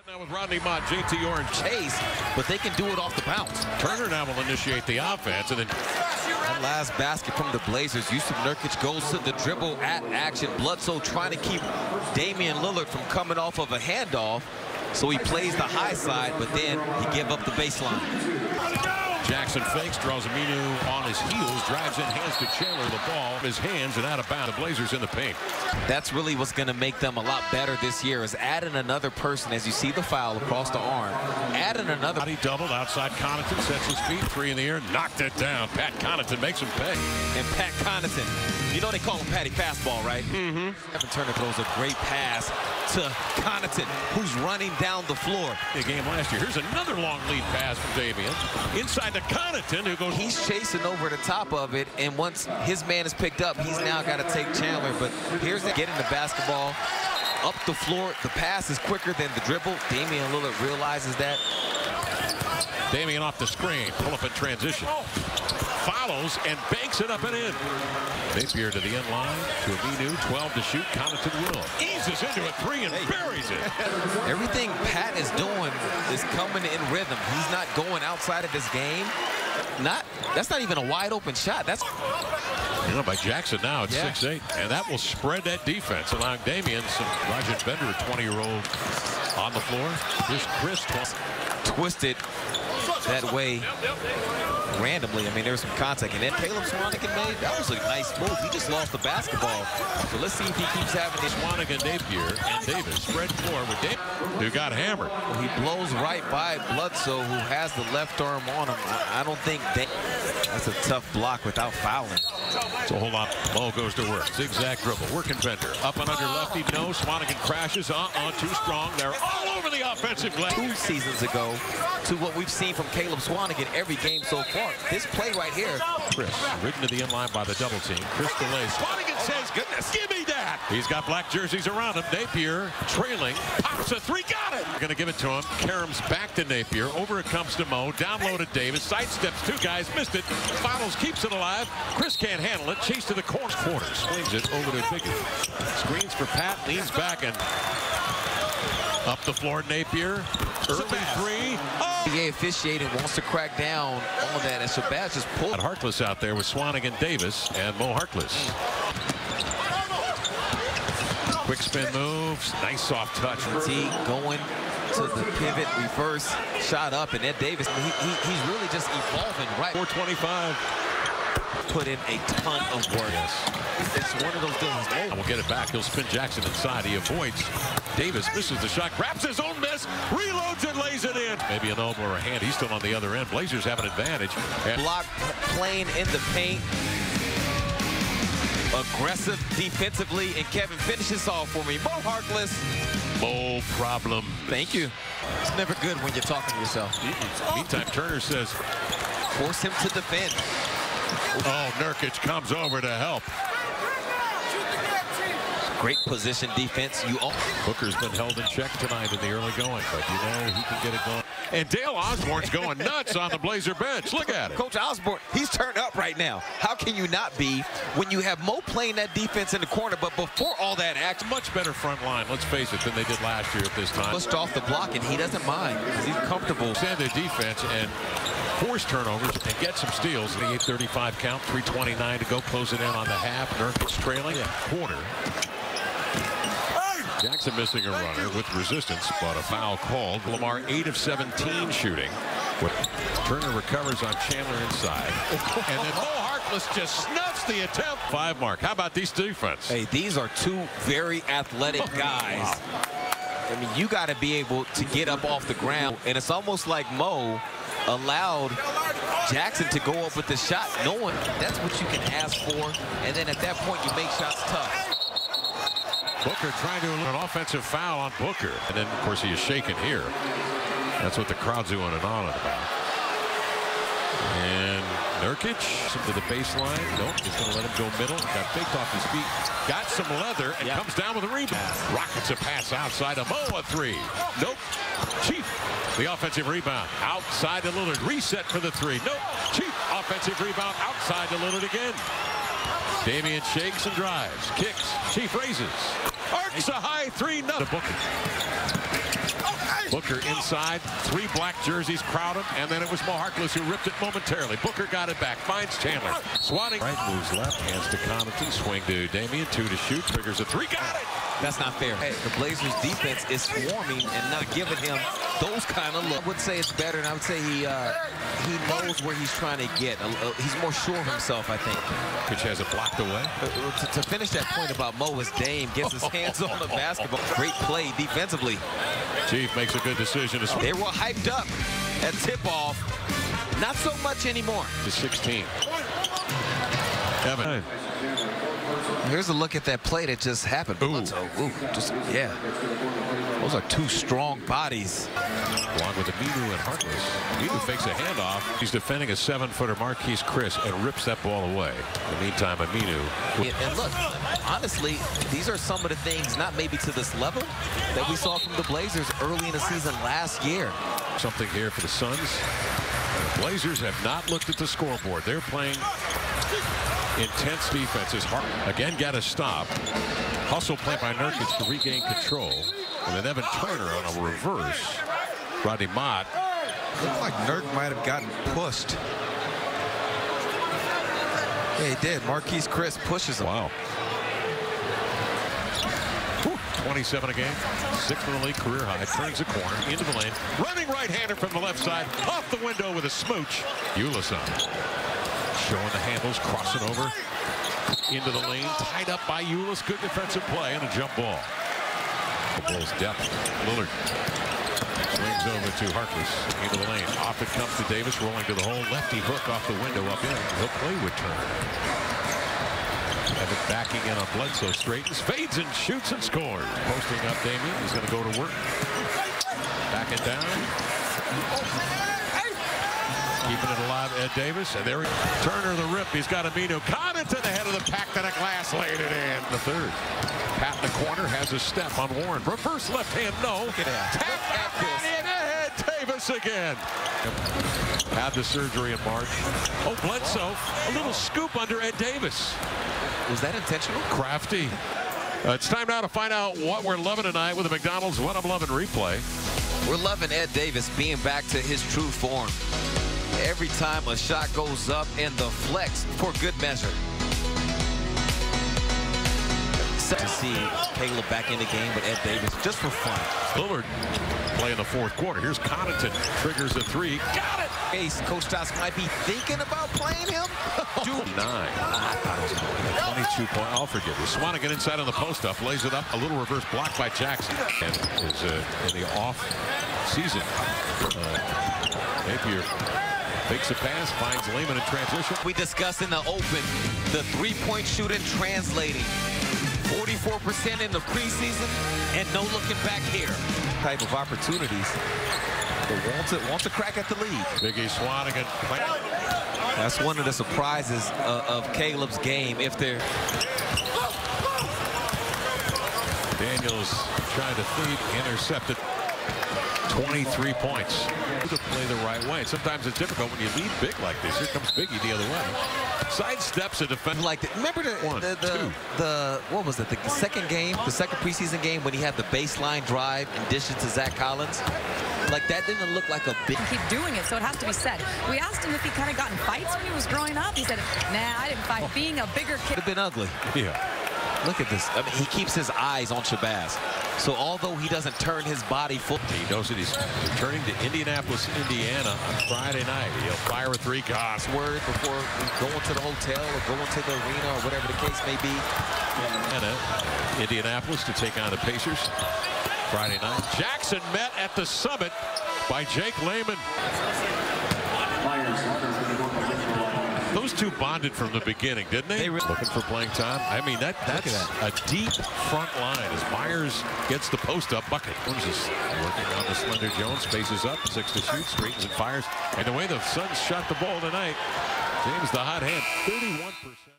Now with Rodney Mott, JT Orange, Chase, but they can do it off the bounce. Turner now will initiate the offense, and then that last basket from the Blazers. Jusuf Nurkic goes to the dribble at action. Bledsoe trying to keep Damian Lillard from coming off of a handoff, so he plays the high side, but then he gave up the baseline. Jackson fakes, draws Aminu on his heels, drives in, hands to Chandler the ball, his hands and out of bounds. The Blazers in the paint. That's really what's going to make them a lot better this year, is adding another person. As you see the foul across the arm, adding another. He doubled outside. Connaughton sets his feet, three in the air, knocked it down. Pat Connaughton makes him pay. And Pat Connaughton, you know they call him Patty Fastball, right? Mm-hmm. Evan Turner throws a great pass to Connaughton, who's running down the floor. The game last year. Here's another long lead pass from Damian. Inside to Connaughton, who goes. He's chasing over the top of it, and once his man is picked up, he's now got to take Chandler. But here's the getting the basketball up the floor. The pass is quicker than the dribble. Damian Lillard realizes that. Damian off the screen, pull up in transition. Follows and banks it up and in. Napier to the end line, to Aminu, 12 to shoot. Connaughton will. Eases into a three and buries it. Everything Pat is doing is coming in rhythm. He's not going outside of this game. That's not even a wide open shot. That's by Jackson now at 6'8", and that will spread that defense, allowing Damian some Rajan Bender, a 20-year-old, on the floor. Here's Chris twisted that way randomly. I mean, there's some contact, and then Caleb Swanigan that was a nice move. He just lost the basketball. So let's see if he keeps having this. Swanigan, Napier, and Davis spread floor with Davis, who got hammered. Well, he blows right by Bledsoe, who has the left arm on him. I don't think that's a tough block without fouling. So hold on. Ball goes to work. Zigzag dribble. Working Bender. Up and under lefty. No. Swanigan crashes. Too strong. They're all over the offensive glass. 2 seasons ago to what we've seen from Caleb Swanigan every game so far. This play right here. Chris ridden to the end line by the double team. Chris delays. Swanigan says, goodness, give me that. He's got black jerseys around him. Napier trailing. Pops a three. Got it. We're going to give it to him. Karam's back to Napier. Over it comes to Mo. Down low to Davis. Sidesteps 2 guys. Missed it. Follows. Keeps it alive. Chris can't handle it. Chase to the corner. Swings it over to Biggie. Screens for Pat. Leans back and up the floor. Napier. Early three. NBA officiating wants to crack down on that, and Shabazz just pulled. Harkless out there with Swanigan, Davis, and Mo Harkless. Quick spin moves. Nice soft touch. T going to the pivot, reverse, shot up, and Ed Davis, he's really just evolving right. 425. Put in a ton of work. It's one of those things. And we'll get it back. He'll spin Jackson inside. He avoids. Davis misses the shot, grabs his own miss, reloads and lays it in. Maybe an elbow or a hand. He's still on the other end. Blazers have an advantage. And block playing in the paint. Aggressive defensively, and Kevin finishes off for me. Mo Harkless. No problem. Thank you. It's never good when you're talking to yourself. Meantime, Turner says, force him to defend. Oh, Nurkic comes over to help. Great position defense. Booker's been held in check tonight in the early going, but you know he can get it going. And Dale Osborne's going nuts on the Blazer bench. Look at it. Coach Osborne, he's turned up right now. How can you not be when you have Mo playing that defense in the corner, but before all that action? Much better front line, let's face it, than they did last year at this time. Pushed off the block, and he doesn't mind because he's comfortable. Stand their defense and force turnovers and get some steals. The 8:35 count, 3:29 to go. Close it in on the half. Nurkic trailing. Quarter. Jackson missing a runner with resistance, but a foul called. Lamar 8 of 17 shooting. Turner recovers on Chandler inside. And then Mo Harkless just snuffs the attempt. 5 mark. How about these defense? Hey, these are 2 very athletic guys. Wow. I mean, you got to be able to get up off the ground. And it's almost like Mo allowed Jackson to go up with the shot, knowing that's what you can ask for. And then at that point, you make shots tough. Booker trying to an offensive foul on Booker. And then, of course, he is shaken here. That's what the crowd's doing and on about. And Nurkic to the baseline. Nope, he's going to let him go middle. Got faked off his feet. Got some leather and comes down with a rebound. Rockets a pass outside to Mo, a 3. Nope. Chief, the offensive rebound. Outside to Lillard. Reset for the 3. Nope. Chief, offensive rebound outside to Lillard again. Damian shakes and drives, kicks, Chief raises, arcs a high 3-0. Booker inside, 3 black jerseys crowd him, and then it was Mo Harkless who ripped it momentarily. Booker got it back, finds Chandler. Swatting. Right, moves left, hands to Connaughton, swing to Damian, 2 to shoot, triggers a 3, got it! That's not fair. Hey, the Blazers defense is swarming and not giving him those kind of looks. I would say it's better, and I would say he knows where he's trying to get. He's more sure of himself, I think. Which has it blocked away. To finish that point about Mo, as Dame gets his hands on the basketball. Great play defensively. Chief makes a good decision. They were hyped up at tip-off. Not so much anymore. To 16. Evan. Here's a look at that play that just happened. Ooh. Just, yeah. Those are 2 strong bodies. Along with Aminu and Harkless. Aminu fakes a handoff. He's defending a 7-footer Marquise Chris and rips that ball away. In the meantime, Aminu. And look, honestly, these are some of the things, not maybe to this level, that we saw from the Blazers early in the season last year. Something here for the Suns. The Blazers have not looked at the scoreboard. They're playing intense defenses. Again, got to stop. Hustle play by Nurkic to regain control. And then Evan Turner on a reverse. Rodney Mott. Looked like Nurk might have gotten pushed. Yeah, he did. Marquise Chris pushes him. Wow. 27 a game, 6th in the league, career high. Turns the corner into the lane, running right-hander from the left side, off the window with a smooch. Ulis on, showing the handles, crossing over into the lane, tied up by Ulis. Good defensive play and a jump ball. The Bulls depth. Lillard swings over to Harkless into the lane. Off it comes to Davis, rolling to the hole. Lefty hook off the window up in. He'll play with Turner. Evan backing in on Bledsoe, straightens, fades and shoots and scores. Posting up Damian, he's going to go to work. Back it down. Keeping it alive, Ed Davis. And there he Turner the rip. He's got Aminu. Connaughton ahead of the pack to the glass, laid it in. The 3rd. Pat in the corner has a step on Warren. Reverse left hand, no. Look at that. Tap out in ahead. Davis again. Had the surgery in March. Oh, Bledsoe, a little scoop under Ed Davis. Was that intentional? Crafty. It's time now to find out what we're loving tonight with the McDonald's What I'm Loving replay. We're loving Ed Davis being back to his true form. Every time a shot goes up in the flex for good measure. To see Caleb back in the game with Ed Davis just for fun. Lillard playing the 4th quarter. Here's Connaughton. Triggers the 3. Got it! Ace, Coach Stotts might be thinking about playing him. Dude. 9. 22 point. I'll forgive you. Swanigan inside on the post up. Lays it up. A little reverse block by Jackson. And is in the off season. Napier fakes a pass. Finds Lehman in transition. We discussed in the open the 3-point shooting translating. 44% in the preseason and no looking back here. Type of opportunities. But wants a crack at the lead. Biggie Swanigan. That's one of the surprises of Caleb's game. If they're Daniels trying to feed, intercepted. 23 points. To play the right way. Sometimes it's difficult when you lead big like this. Here comes Biggie the other way. Sidesteps a defense. Like remember the what was it? The second game, the second preseason game when he had the baseline drive and dishes to Zach Collins. Like that didn't look like a big. Keep doing it, so it has to be said. We asked him if he kind of got in fights when he was growing up. He said, "Nah, I didn't fight." Being a bigger kid. Could have been ugly. Yeah. Look at this. I mean, he keeps his eyes on Shabazz. So although he doesn't turn his body full. He knows that he's returning to Indianapolis, Indiana on Friday night. He'll fire a 3. Goss. Word before going to the hotel or going to the arena or whatever the case may be. Indianapolis to take on the Pacers Friday night. Jackson met at the Summit by Jake Layman. Those two bonded from the beginning, didn't they? Looking for playing time. I mean, that's a deep front line as Myers gets the post up bucket. Jones is working on the slender Jones, faces up, 6 to shoot, straightens and fires. And the way the Suns shot the ball tonight, James the hot hand, 31%.